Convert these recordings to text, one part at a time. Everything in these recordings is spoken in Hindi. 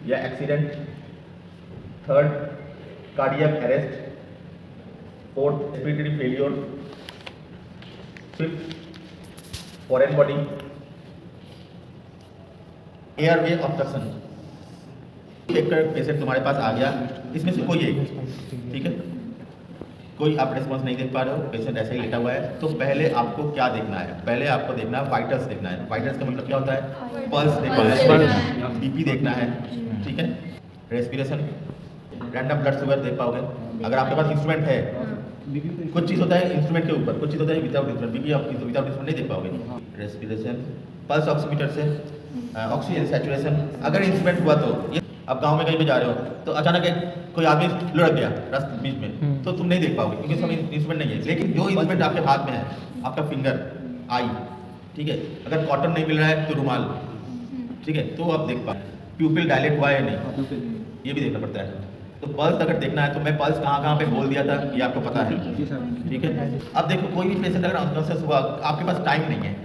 या accident, third cardiac arrest, fourth respiratory failure, fifth foreign body, airway obstruction. एक पेशेंट तुम्हारे पास आ गया, इसमें से कोई एक, ठीक है, कोई आप रिस्पॉन्स नहीं देख पा रहे हो, पेशेंट ऐसे ही लेटा हुआ है, तो पहले आपको क्या देखना है? पहले आपको देखना है वाइटल्स देखना है। वाइटल्स का मतलब क्या होता है? पल्स देखना है, बीपी देखना है, ठीक है, रेस्पिरेशन, रैंडम ब्लड शुगर देख पाओगे अगर आपके पास इंस्ट्रूमेंट है। कुछ चीज़ होता है इंस्ट्रूमेंट के ऊपर, कुछ चीज़ होता है विदाउट इंस्ट्रूमेंट। बीपी आप विदाउट इंस्ट्रूमेंट नहीं देख पाओगे। रेस्पिरेशन, पल्स ऑक्सीमीटर से, ऑक्सीजन सैचुरेशन। अगर इंस्ट्रूमेंट हुआ तो ये अब गांव में कहीं पे जा रहे हो तो अचानक एक कोई आदमी लुढ़क गया रास्ते बीच में, तो तुम नहीं देख पाओगे क्योंकि सब इंस्ट्रूमेंट नहीं है। लेकिन जो इंस्ट्रूमेंट आपके हाथ में है, आपका फिंगर, आई, ठीक है, अगर कॉटन नहीं मिल रहा है तो रुमाल, ठीक है, तो आप देख पाओ। प्यूपिल डायलेट हुआ है नहीं, ये भी देखना पड़ता है। तो पल्स अगर देखना है तो मैं पल्स कहाँ कहाँ पे बोल दिया था ये आपको पता है, ठीक है। अब देखो कोई भी पेशेंट अगर अनकॉन्शियस हुआ, आपके पास टाइम नहीं है,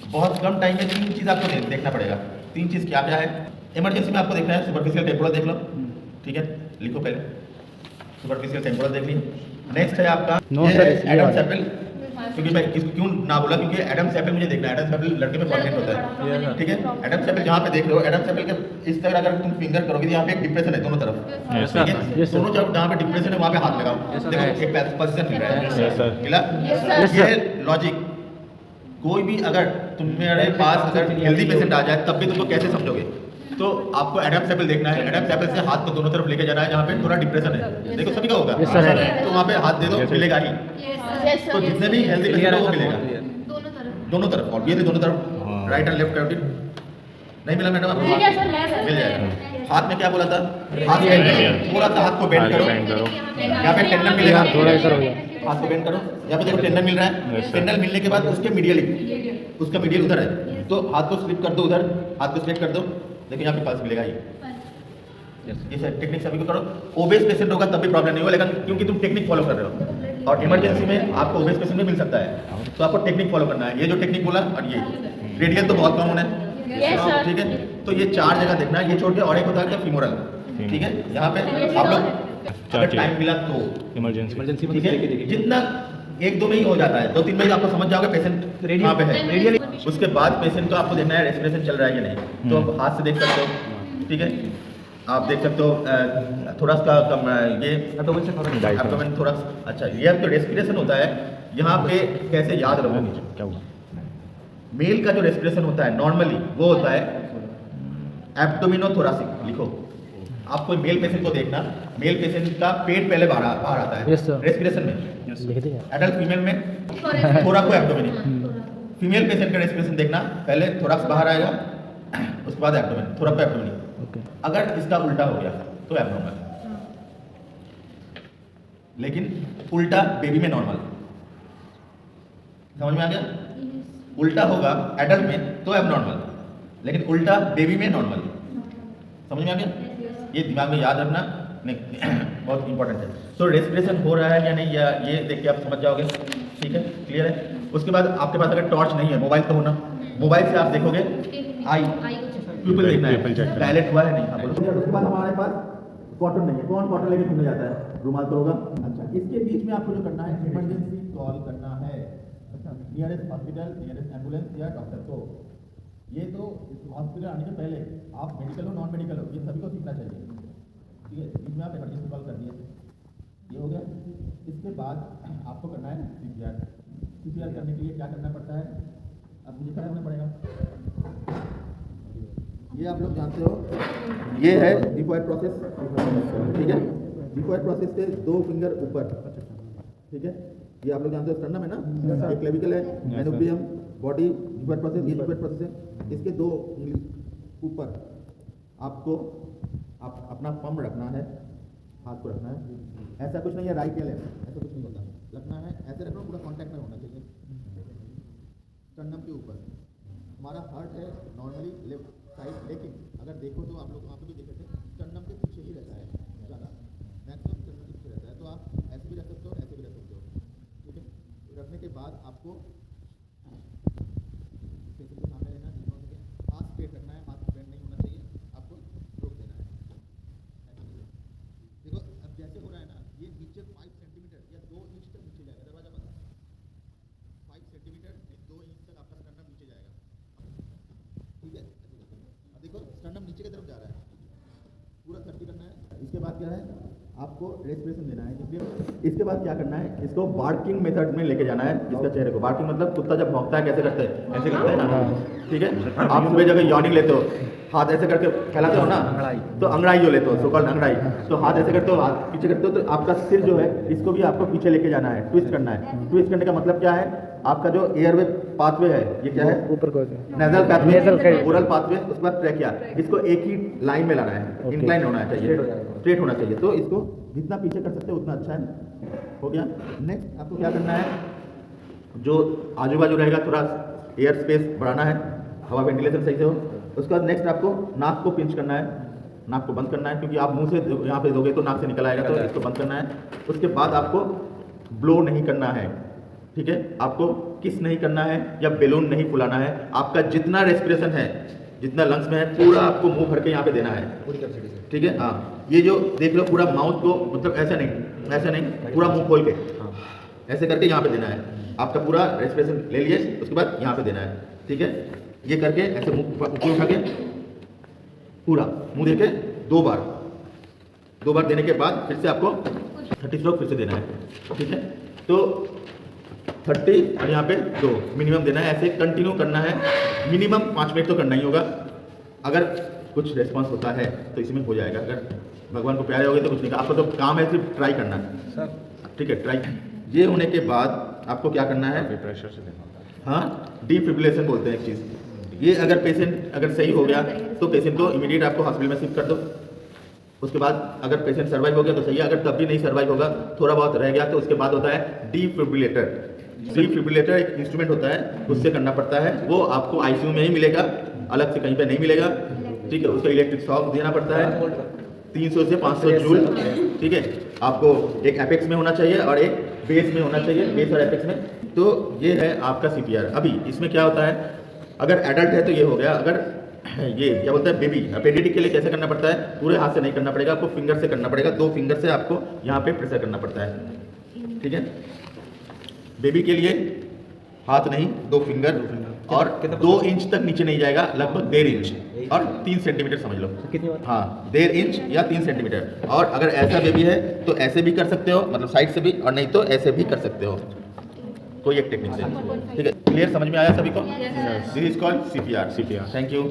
बहुत कम टाइम में 3 चीज़ आपको देखना पड़ेगा। 3 चीज़ क्या क्या है? इमरजेंसी में आपको देखना है सुपरफिशियल टेम्पोरल देख लो, ठीक है, लिखो पहले सुपरफिशियल टेम्पोरल देख लीजिए। नेक्स्ट है आपका एडम सैपल, क्योंकि मैं क्यों ना बोला, क्योंकि एडम सैपल मुझे देखना है। एडम सैपल लड़के में कॉन्टेक्ट होता है, ठीक है। एडम सैपल जहाँ पे देख रहे हो, एडम सैपल के इस तरह अगर तुम फिंगर करोगे तो यहाँ पे एक डिप्रेशन है दोनों तरफ, ठीक है। दोनों जब जहाँ पे डिप्रेशन है वहाँ पे हाथ लगाओ, देखो एक पोजीशन मिल रहा है, मिला। ये लॉजिक, कोई भी अगर तुम्हारे पास अगर हेल्दी पेशेंट आ जाए तब भी तुमको कैसे समझोगे? तो आपको एडम सैपल देखना है। एडम सैपल से हाथ को दोनों तरफ लेके जाना है जहाँ पे थोड़ा डिप्रेशन है, देखो सभी का होगा, तो वहाँ पे हाथ दे दो, मिलेगा ही। तो जितने भी हेल्दी पेशेंट है वो मिलेगा दोनों तरफ, और ये दोनों तरफ, राइट एंड लेफ्ट करके। नहीं मिला मैडम आपको? मिल जाएगा। हाथ में क्या बोला था? हाथ बेंड करो, थोड़ा सा हाथ को बेंड करो, यहाँ पे टेंडन मिलेगा, थोड़ा इधर हो जाए, हाथ को बेंड करो, यहाँ पे देखो टेंडन मिल रहा है। टेंडन मिलने के बाद उसके मीडियली, उसका मीडियल उधर है, तो हाथ को स्लिप कर दो उधर, हाथ को स्लिप कर दो, देखिए यहाँ पे पल्स मिलेगा ही। ये टेक्निक सभी को करो। ओबेस पेशेंट होगा तब भी प्रॉब्लम नहीं होगा, लेकिन क्योंकि तुम टेक्निक फॉलो कर रहे हो, और इमरजेंसी में आपको ओबेस पेशेंट में मिल सकता है, तो आपको टेक्निक फॉलो करना है। ये जो टेक्निक बोला, और ये रेडियल तो बहुत कॉमन है, ठीक है। तो ये 4 जगह देखना है, ये छोड़ के और एक होता है फीमोरल, ठीक है। यहाँ पे आप लोग अगर टाइम मिला तो इमरजेंसी, ठीक है, जितना 1-2 में ही हो जाता है, 2-3 में ही आपको समझ जाओगे पेशेंट कहाँ पे है। उसके बाद पेशेंट को आपको देखना है रेस्पिरेशन चल रहा है या नहीं, तो आप हाथ से देख सकते हो, ठीक है। आप देख सकते हो थोड़ा सा कम ये एब्डोमेन थोड़ा, अच्छा ये तो रेस्पिरेशन होता है। यहाँ पे कैसे याद रखोगे? क्या हुआ? मेल का जो रेस्पिरेशन होता है नॉर्मली वो होता है एब्डोमिनोथोरासिक, लिखो। आप कोई मेल पेशेंट को देखना, मेल पेशेंट का पेट पहले बाहर आता है रेस्पिरेशन में, एडल्ट फीमेल में थोराको एब्डोमिन। फीमेल पेशेंट का रेस्पिरेशन देखना, पहले थोराक्स बाहर आएगा, उसके बाद एब्डोमिन, थोराको एब्डोमिन। अगर इसका उल्टा हो गया तो एब्नॉर्मल, लेकिन उल्टा बेबी में नॉर्मल। समझ में आ गया? उल्टा होगा एडल्ट में तो एबनॉर्मल, लेकिन उल्टा बेबी में नॉर्मल। समझ में आ गया? ये दिमाग में याद रखना, नहीं बहुत इंपॉर्टेंट है। तो रेस्पिरेशन हो रहा है या नहीं, या ये देख के आप समझ जाओगे, ठीक है, क्लियर है। उसके बाद आपके पास अगर टॉर्च नहीं है, मोबाइल तो होना, मोबाइल से आप देखोगे आई प्यूपिल देखना है, डायलेट हुआ है नहीं, हाँ बोलो। उसके बाद हमारे पास कॉटन नहीं है, कौन कॉटन लेके घूमने जाता है? रुमाल तो होगा। अच्छा, इसके बीच में आपको जो करना है, इमरजेंसी कॉल करना है, नियरेस्ट हॉस्पिटल, नियरेस्ट एम्बुलेंस या डॉक्टर को। ये तो हॉस्पिटल आने के पहले आप मेडिकल हो नॉन मेडिकल हो, ये सभी को सीखना चाहिए, ठीक है। बीच में आप इमरजेंसी कॉल कर दिए, ये हो गया। इसके बाद आपको करना है CPR। CPR करने के लिए क्या करना पड़ता है? अब मुझे खड़ा होना पड़ेगा। ये आप लोग जानते हो, ये है डिफॉइड प्रोसेस, ठीक है। डिफॉइड प्रोसेस से 2 फिंगर ऊपर, ठीक है। ये आप लोग जानते हो स्टर्नम है ना, ये क्लेविकल है, मेनोब्रियम, बॉडी, डिफॉइड प्रोसेस, ये डिफॉइड प्रोसेस है। इसके 2 उंगली ऊपर आपको अपना पम्प रखना है, हाथ को रखना है। ऐसा कुछ नहीं है राइट या लेफ्ट, ऐसा कुछ नहीं होता, रखना है ऐसे रखना, पूरा कांटेक्ट में होना चाहिए स्टर्नम के ऊपर। हमारा हार्ट है नॉर्मली लेफ्ट साइड, लेकिन अगर देखो तो आप लोग वहाँ पे भी देखे थे स्टर्नम के पीछे ही रहता है ज़्यादा, मैक्सिमम स्टर्नम के पीछे रहता है। तो आप ऐसे भी रख सकते हो, ऐसे भी रख सकते हो, ठीक है। रखने के बाद आपको पेशेंट को सामने लेना, जितना हो सके हाथ स्ट्रेट रखना है, हाथ बेंड नहीं होना चाहिए, आपको रोक देना है। इसके बाद क्या है, आपको रेस्पिरेशन देना है। इसके बाद क्या करना है, इसको बार्किंग मेथड में लेके जाना है इसका चेहरे को। बार्किंग मतलब कुत्ता जब भौंकता है कैसे करता है, ऐसे करता है ना, ठीक है। आप सुबह जगह यॉर्निंग लेते हो, हाथ ऐसे करके फैलाते हो ना, तो अंगड़ाई जो लेते हो, सो कॉल्ड अंगड़ाई, तो हाथ ऐसे करते हो, हाथ पीछे करते हो, तो आपका सिर जो है इसको भी आपको पीछे लेके जाना है, ट्विस्ट करना है। ट्विस्ट करने का मतलब क्या है, आपका जो एयरवे पाथवे है, ये क्या है, ऊपर को नेजल पाथवे, ओरल पाथवे, उसके बाद ट्रैकिया, इसको एक ही लाइन में लाना है, इंक्लाइन होना चाहिए, स्ट्रेट होना चाहिए। तो इसको जितना पीछे कर सकते हो उतना अच्छा है। हो गया। नेक्स्ट आपको क्या करना है, जो आजू बाजू रहेगा थोड़ा एयर स्पेस बढ़ाना है, हवा वेंटिलेशन सही से हो। उसके बाद नेक्स्ट आपको नाक को पिंच करना है, नाक को बंद करना है, क्योंकि आप मुंह से यहाँ पे दोगे तो नाक से निकल आएगा, तो इसको बंद करना है। उसके बाद आपको ब्लो नहीं करना है, ठीक है, आपको किस नहीं करना है या बैलून नहीं फुलाना है। आपका जितना रेस्पिरेशन है, जितना लंग्स में है, पूरा आपको मुंह भर के यहाँ पे देना है, ठीक है। हाँ, ये जो देख लो पूरा माउथ को, मतलब ऐसा नहीं, पूरा मुंह खोल के ऐसे करके यहाँ पे देना है। आपका पूरा रेस्पिरेशन ले लिए, उसके बाद यहाँ पे देना है, ठीक है। ये करके ऐसे मुंह ऊपर उठा के पूरा मुंह देके दो बार देने के बाद फिर से आपको 30 स्ट्रोक फिर से देना है, ठीक है। तो 30 और यहाँ पे 2 मिनिमम देना है, ऐसे कंटिन्यू करना है। मिनिमम 5 मिनट तो करना ही होगा। अगर कुछ रेस्पॉन्स होता है तो इसमें हो जाएगा, अगर भगवान को प्यारे हो गए तो कुछ नहीं, आपका तो काम है सिर्फ ट्राई करना है, ठीक है। ट्राई ये होने के बाद आपको क्या करना है, प्रेशर से देना, हाँ, डिफिब्रिलेशन बोलते हैं एक चीज़। ये अगर पेशेंट अगर सही हो गया तो पेशेंट को इमीडिएट आपको हॉस्पिटल में शिफ्ट कर दो। उसके बाद अगर पेशेंट सर्वाइव हो गया तो सही है, अगर तब भी नहीं सर्वाइव होगा, थोड़ा बहुत रह गया, तो उसके बाद होता है डिफिब्रिलेटर। डिफिब्रिलेटर एक इंस्ट्रूमेंट होता है, उससे करना पड़ता है। वो आपको आईसीयू में ही मिलेगा, अलग से कहीं पे नहीं मिलेगा, ठीक है। उसका इलेक्ट्रिक शॉक देना पड़ता है 300 से 500 जूल, ठीक है। आपको एक एपेक्स में होना चाहिए और एक बेस में होना चाहिए, बेस और एपेक्स में। तो ये है आपका सीपीआर। अभी इसमें क्या होता है, अगर एडल्ट है तो ये हो गया, अगर ये क्या बोलते हैं बेबी, पेडियाट्रिक के लिए कैसे करना पड़ता है, पूरे हाथ से नहीं करना पड़ेगा, आपको फिंगर से करना पड़ेगा। 2 फिंगर से आपको यहाँ पे प्रेशर करना पड़ता है, ठीक है। बेबी के लिए हाथ नहीं, 2 फिंगर, और 2 इंच तक नीचे नहीं जाएगा, लगभग 1.5 इंच और 3 सेंटीमीटर समझ लो, हाँ, 1.5 इंच या 3 सेंटीमीटर। और अगर ऐसा बेबी है तो ऐसे भी कर सकते हो, मतलब साइड से भी, और नहीं तो ऐसे भी कर सकते हो, कोई एक टेक्निक से, ठीक है। क्लियर, समझ में आया सभी को? This is called CPR. Thank you.